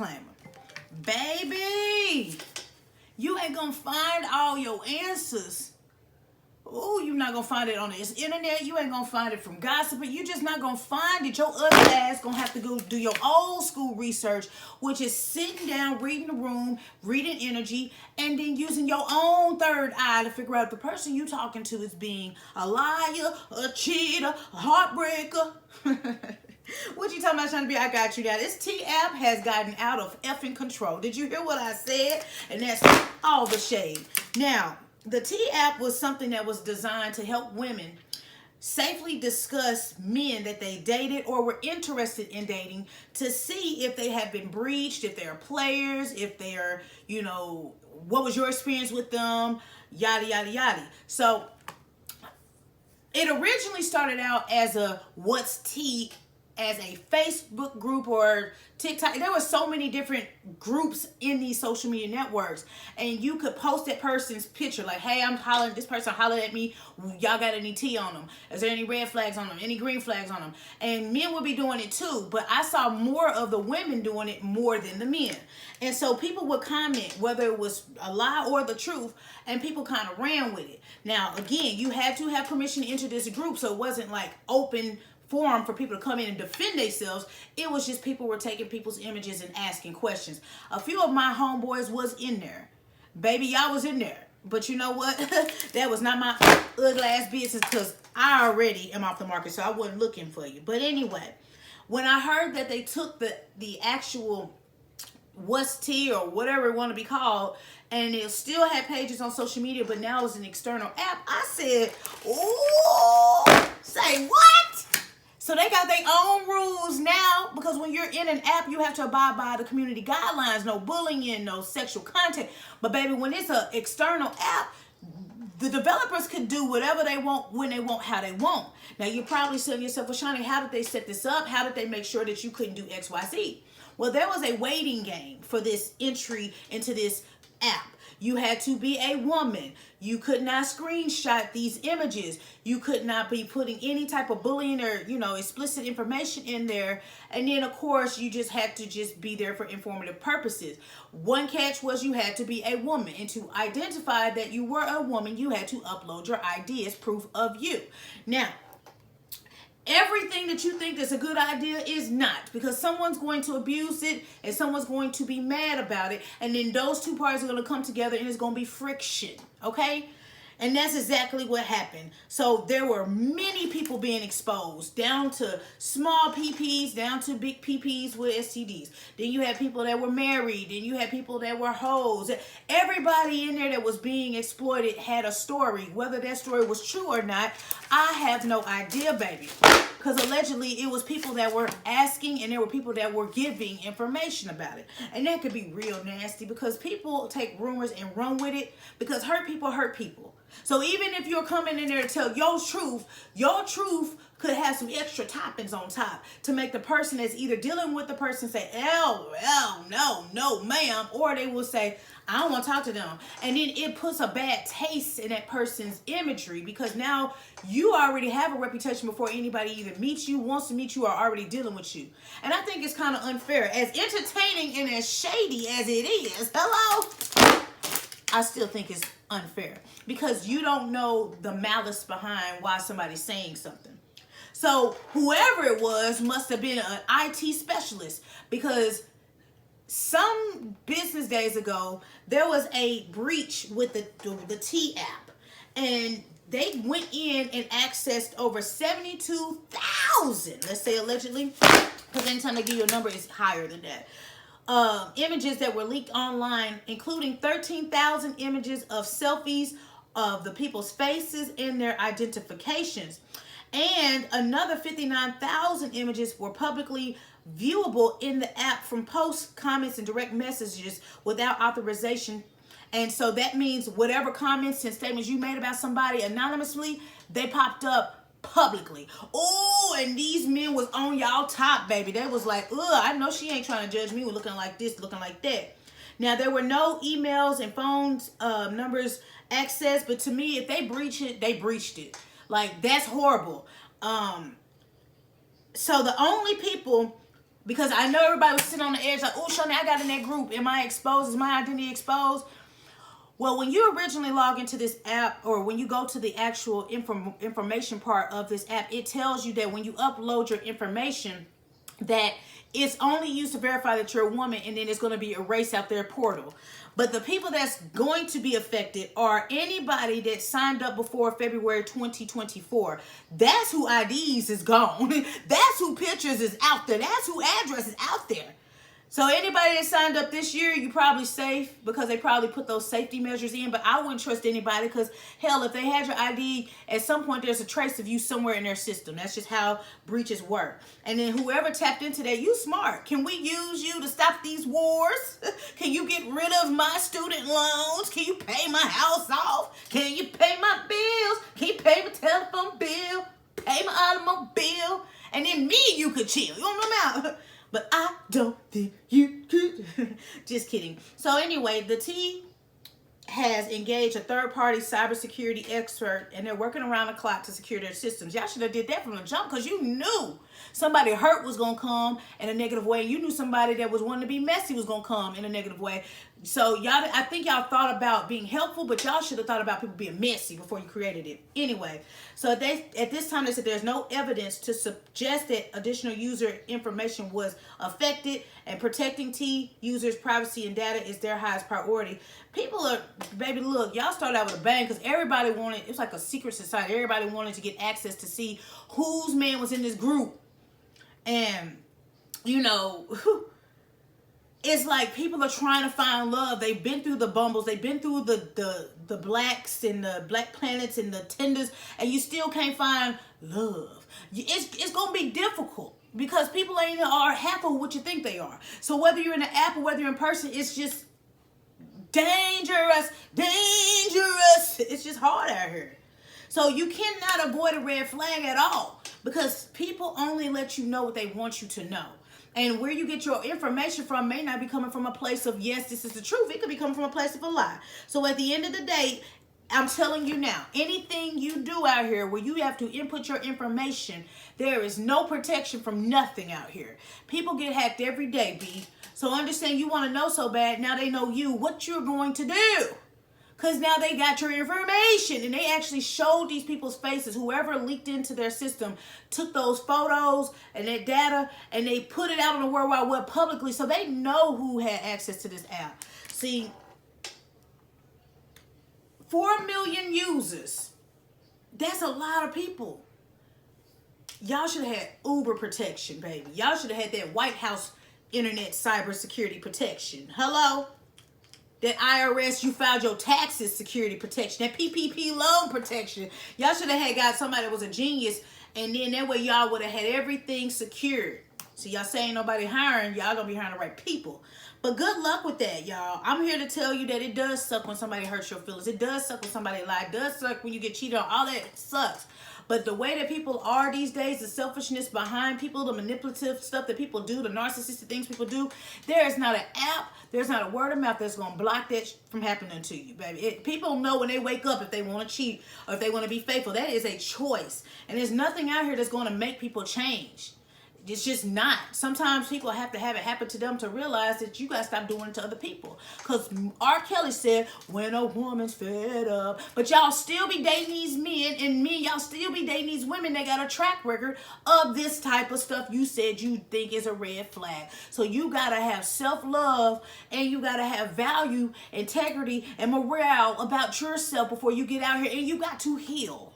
disclaimer. Baby, you ain't gonna find all your answers. Oh, you're not gonna find it on this internet. You ain't gonna find it from gossiping. You just not gonna find it. Your other ass gonna have to go do your old school research, which is sitting down, reading the room, reading energy, and then using your own third eye to figure out if the person you talking to is being a liar, a cheater, a heartbreaker. What you talking about, Shaunie B? I got you now. This T app has gotten out of effing control. Did you hear what I said? And that's all the shade. Now, the T app was something that was designed to help women safely discuss men that they dated or were interested in dating to see if they have been breached, if they're players, if they're, you know, what was your experience with them, yada, yada, yada. So it originally started out as a What's T, as a Facebook group or TikTok. There were so many different groups in these social media networks, and you could post that person's picture like, hey, I'm hollering, this person hollered at me, y'all got any tea on them? Is there any red flags on them, any green flags on them? And men would be doing it too, but I saw more of the women doing it more than the men. And so people would comment whether it was a lie or the truth, and people kind of ran with it. Now again, you had to have permission to enter this group, so it wasn't like open forum for people to come in and defend themselves. It was just people were taking people's images and asking questions. A few of my homeboys was in there. Baby, y'all was in there. But you know what? That was not my ugly ass business, because I already am off the market, so I wasn't looking for you. But anyway, when I heard that they took the actual What's Tea or whatever it want to be called, and it still had pages on social media, but now it's an external app, I said, ooh, say what? So they got their own rules now, because when you're in an app, you have to abide by the community guidelines, no bullying, no sexual content. But baby, when it's an external app, the developers can do whatever they want, when they want, how they want. Now you're probably saying to yourself, well, Shaunie, how did they set this up? How did they make sure that you couldn't do X, Y, Z? Well, there was a waiting game for this entry into this app. You had to be a woman. You could not screenshot these images. You could not be putting any type of bullying or, you know, explicit information in there. And then, of course, you just had to just be there for informative purposes. One catch was you had to be a woman. And to identify that you were a woman, you had to upload your ID as proof of you. Now, everything that you think is a good idea is not, because someone's going to abuse it and someone's going to be mad about it, and then those two parties are going to come together and it's going to be friction, okay? And that's exactly what happened. So there were many people being exposed, down to small PPs, down to big PPs with STDs. Then you had people that were married. Then you had people that were hoes. Everybody in there that was being exploited had a story. Whether that story was true or not, I have no idea, baby. Because allegedly it was people that were asking, and there were people that were giving information about it. And that could be real nasty, because people take rumors and run with it, because hurt people hurt people. So even if you're coming in there to tell your truth could have some extra toppings on top to make the person that's either dealing with the person say, no, ma'am, or they will say, I don't want to talk to them. And then it puts a bad taste in that person's imagery, because now you already have a reputation before anybody either meets you, wants to meet you, or already dealing with you. And I think it's kind of unfair. As entertaining and as shady as it is, I still think it's unfair, because you don't know the malice behind why somebody's saying something. So whoever it was must have been an IT specialist, because some business days ago, there was a breach with the T app, and they went in and accessed over 72,000, let's say allegedly, because anytime they give you a number, it's higher than that. Images that were leaked online, including 13,000 images of selfies of the people's faces and their identifications. And another 59,000 images were publicly viewable in the app from posts, comments, and direct messages without authorization. And so that means whatever comments and statements you made about somebody anonymously, they popped up publicly. Oh, and these men was on y'all top, baby. They was like, ugh, I know she ain't trying to judge me with looking like this, looking like that. Now, there were no emails and phones numbers accessed, but to me, if they breach it, they breached it. Like, that's horrible. So the only people Because I know everybody was sitting on the edge like, oh, Shaunie, I got in that group. Am I exposed? Is my identity exposed? Well, when you originally log into this app, or when you go to the actual information part of this app, it tells you that when you upload your information, that it's only used to verify that you're a woman, and then it's going to be erased out their portal. But the people that's going to be affected are anybody that signed up before February 2024. That's who IDs is gone. That's who pictures is out there. That's who address is out there. So anybody that signed up this year, you probably safe because they probably put those safety measures in. But I wouldn't trust anybody because, hell, if they had your ID, at some point there's a trace of you somewhere in their system. That's just how breaches work. And then whoever tapped into that, you smart. Can we use you to stop these wars? Can you get rid of my student loans? Can you pay my house off? Can you pay my bills? Can you pay my telephone bill? Pay my automobile? And then me, you could chill. You don't know about. But I don't think you could. Just kidding. So anyway, the T has engaged a third-party cybersecurity expert, and they're working around the clock to secure their systems. Y'all should have did that from the jump because you knew somebody hurt was going to come in a negative way. You knew somebody that was wanting to be messy was going to come in a negative way. So y'all, I think y'all thought about being helpful, but y'all should have thought about people being messy before you created it. Anyway, so at this time they said there's no evidence to suggest that additional user information was affected, and protecting T users' privacy and data is their highest priority. People are, baby, look, y'all started out with a bang because everybody wanted, it was like a secret society. Everybody wanted to get access to see whose man was in this group. And, you know, it's like people are trying to find love. They've been through the Bumbles. They've been through the Blacks and the Black Planets and the Tinders, and you still can't find love. It's going to be difficult because people are half of what you think they are. So whether you're in the app or whether you're in person, it's just dangerous. It's just hard out here. So you cannot avoid a red flag at all because people only let you know what they want you to know. And where you get your information from may not be coming from a place of, yes, this is the truth. It could be coming from a place of a lie. So at the end of the day, I'm telling you now, anything you do out here where you have to input your information, there is no protection from nothing out here. People get hacked every day, B. So understand, you want to know so bad, now they know you, what you're going to do. Because now they got your information and they actually showed these people's faces. Whoever leaked into their system took those photos and that data and they put it out on the World Wide Web publicly so they know who had access to this app. See, 4 million users. That's a lot of people. Y'all should have had Uber protection, baby. Y'all should have had that White House internet cybersecurity protection. Hello? That IRS, you filed your taxes security protection. That PPP loan protection. Y'all should have got somebody that was a genius. And then that way y'all would have had everything secured. So y'all say ain't nobody hiring. Y'all gonna be hiring the right people. But good luck with that, y'all. I'm here to tell you that it does suck when somebody hurts your feelings. It does suck when somebody lies. It does suck when you get cheated on. All that sucks. But the way that people are these days, the selfishness behind people, the manipulative stuff that people do, the narcissistic things people do, there is not an app, there's not a word of mouth that's going to block that from happening to you, baby. People know when they wake up if they want to cheat or if they want to be faithful. That is a choice. And there's nothing out here that's going to make people change. It's just not. Sometimes people have to have it happen to them to realize that you got to stop doing it to other people. Because R. Kelly said, when a woman's fed up. But y'all still be dating these men, and men, y'all still be dating these women that got a track record of this type of stuff you said you think is a red flag. So you got to have self-love, and you got to have value, integrity, and morale about yourself before you get out here, and you got to heal.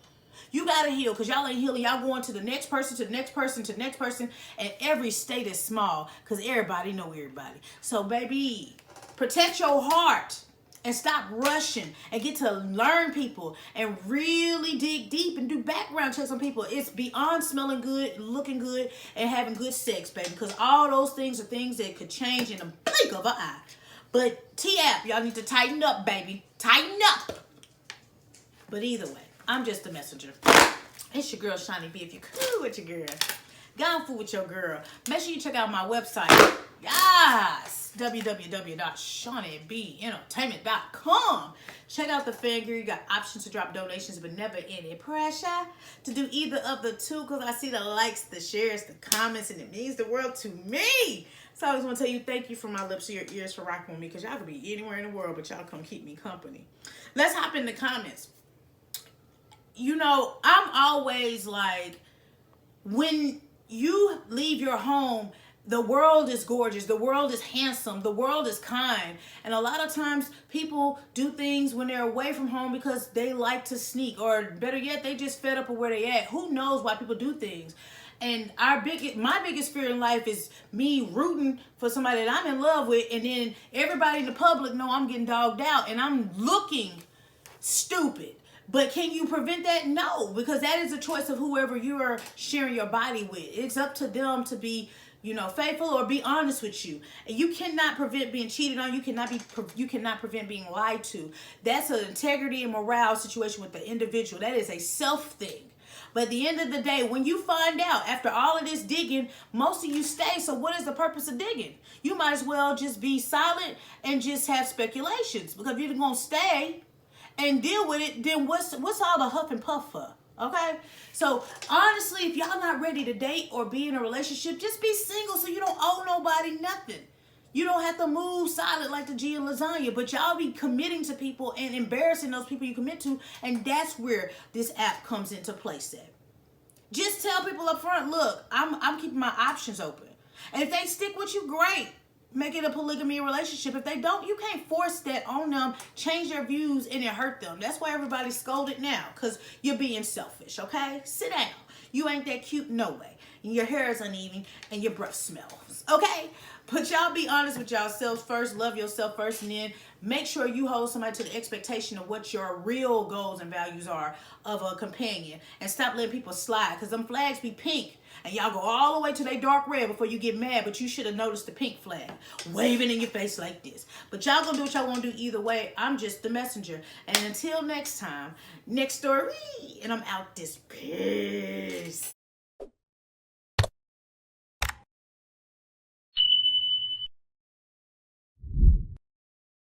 You got to heal because y'all ain't healing. Y'all going to the next person, to the next person, to the next person. And every state is small because everybody know everybody. So, baby, protect your heart and stop rushing and get to learn people and really dig deep and do background checks on people. It's beyond smelling good, looking good, and having good sex, baby, because all those things are things that could change in a blink of an eye. But T-App, y'all need to tighten up, baby. Tighten up. But either way, I'm just a messenger. It's your girl, Shaunie B. If you cool with your girl. Go on food with your girl. Make sure you check out my website. Yes, www.shauniebent.com. Check out the fan gear. You got options to drop donations, but never any pressure to do either of the two, because I see the likes, the shares, the comments, and it means the world to me. So I always want to tell you thank you from my lips to your ears for rocking with me, because y'all could be anywhere in the world, but y'all come keep me company. Let's hop in the comments. You know, I'm always like, when you leave your home, the world is gorgeous. The world is handsome. The world is kind. And a lot of times people do things when they're away from home because they like to sneak, or better yet, they just fed up of where they at. Who knows why people do things? And my biggest fear in life is me rooting for somebody that I'm in love with, and then everybody in the public know I'm getting dogged out and I'm looking stupid. But can you prevent that? No, because that is a choice of whoever you are sharing your body with. It's up to them to be, you know, faithful or be honest with you. And you cannot prevent being cheated on. You cannot prevent being lied to. That's an integrity and morale situation with the individual. That is a self thing. But at the end of the day, when you find out after all of this digging, most of you stay. So what is the purpose of digging? You might as well just be silent and just have speculations. Because if you're going to stay and deal with it, then what's all the huff and puff for? Okay? So honestly, if y'all not ready to date or be in a relationship, just be single so you don't owe nobody nothing. You don't have to move silent like the G in lasagna, but y'all be committing to people and embarrassing those people you commit to, and that's where this app comes into place at. Just tell people up front, look, I'm keeping my options open. And if they stick with you, great. Make it a polygamy relationship. If they don't, you can't force that on them, change their views, and it hurt them. That's why everybody's scolded now, because you're being selfish, okay? Sit down. You ain't that cute, no way. And your hair is uneven, and your breath smells, okay? But y'all be honest with yourselves first, love yourself first, and then make sure you hold somebody to the expectation of what your real goals and values are of a companion. And stop letting people slide, because them flags be pink. And y'all go all the way to they dark red before you get mad, but you should have noticed the pink flag waving in your face like this. But y'all gonna do what y'all want to do either way. I'm just the messenger. And until next time, next story, and I'm out this piece.